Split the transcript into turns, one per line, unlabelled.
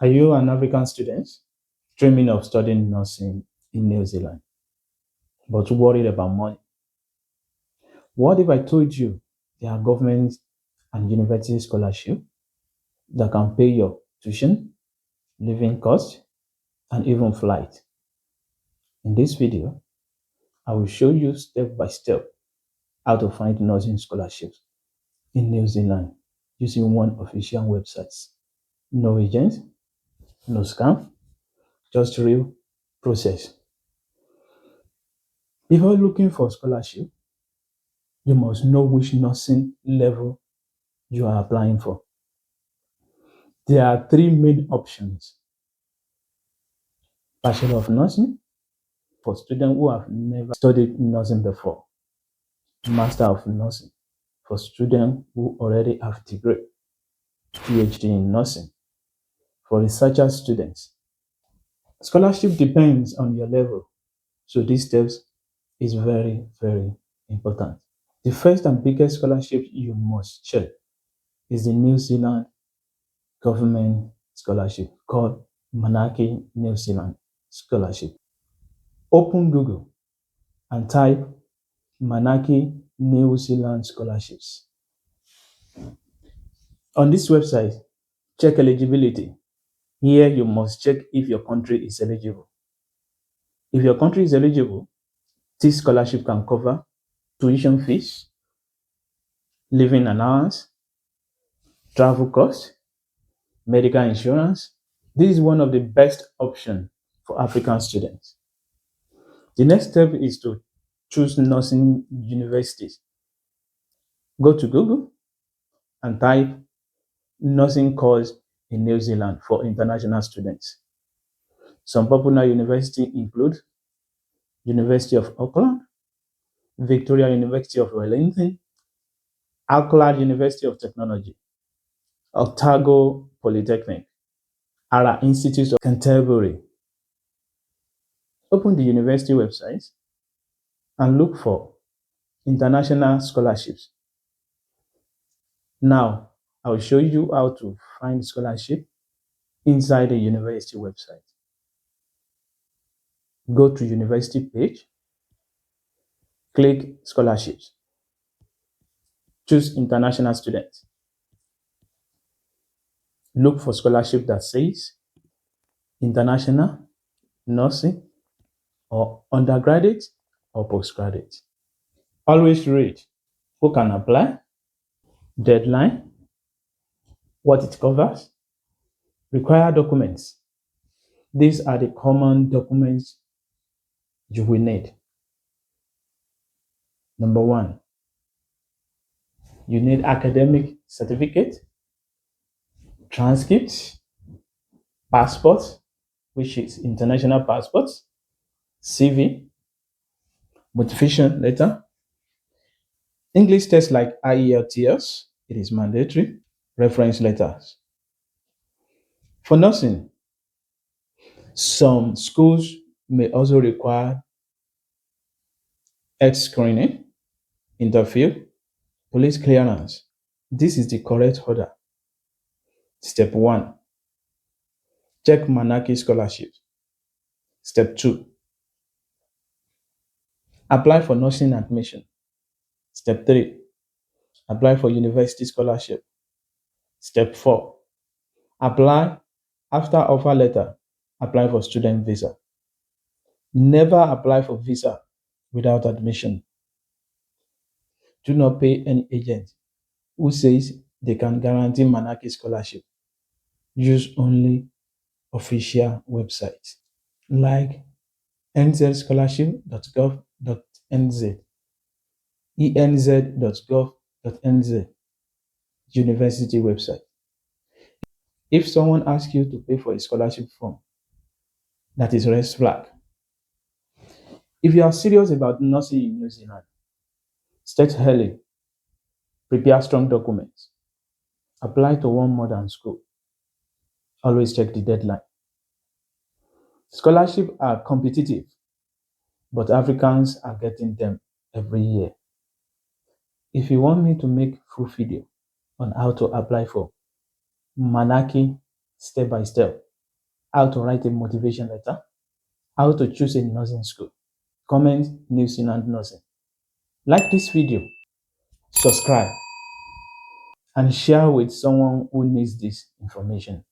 Are you an African student dreaming of studying nursing in New Zealand, but worried about money? What if I told you there are government and university scholarships that can pay your tuition, living costs, and even flight? In this video, I will show you step by step how to find nursing scholarships in New Zealand using one official website. No agent, no scam, just real process. Before looking for scholarship, you must know which nursing level you are applying for. There are three main options. Bachelor of Nursing for students who have never studied nursing before. Master of Nursing for students who already have degree. PhD in nursing for researcher students. Scholarship depends on your level, so these steps is very, very important. The first and biggest scholarship you must check is the New Zealand government scholarship called Manaaki New Zealand Scholarship. Open Google and type Manaaki New Zealand Scholarships. On this website, check eligibility. Here you must check if your country is eligible. If your country is eligible, this scholarship can cover tuition fees, living allowance, travel costs, medical insurance. This is one of the best options for African students. The next step is to choose nursing universities. Go to Google and type nursing course in New Zealand for international students. Some popular universities include University of Auckland, Victoria University of Wellington, Auckland University of Technology, Otago Polytechnic, Ara Institute of Canterbury. Open the university website and look for international scholarships. Now, I will show you how to find scholarship inside the university website. Go to university page, click scholarships, choose international students. Look for scholarship that says international, nursing, or undergraduate or postgraduate. Always read who can apply, deadline, what it covers, required documents. These are the common documents you will need. Number one, you need academic certificate, transcripts, passport, which is international passport, CV, motivation letter, English test like IELTS, it is mandatory, reference letters. For nursing, some schools may also require health screening, interview, police clearance. This is the correct order. Step 1, check Manaaki Scholarship. Step 2, apply for nursing admission. Step 3, apply for university scholarship. Step 4, apply after offer letter, apply for student visa. Never apply for visa without admission. Do not pay any agent who says they can guarantee Manaaki scholarship. Use only official websites like nzscholarships.govt.nz, enz.govt.nz, university website. If someone asks you to pay for a scholarship form, that is red flag. If you are serious about nursing in New Zealand, start early, prepare strong documents, apply to one modern school. Always check the deadline. Scholarships are competitive, but Africans are getting them every year. If you want me to make full video on how to apply for Manaaki step by step, how to write a motivation letter, how to choose a nursing school. Comment New Zealand Nursing. Like this video, subscribe, and share with someone who needs this information.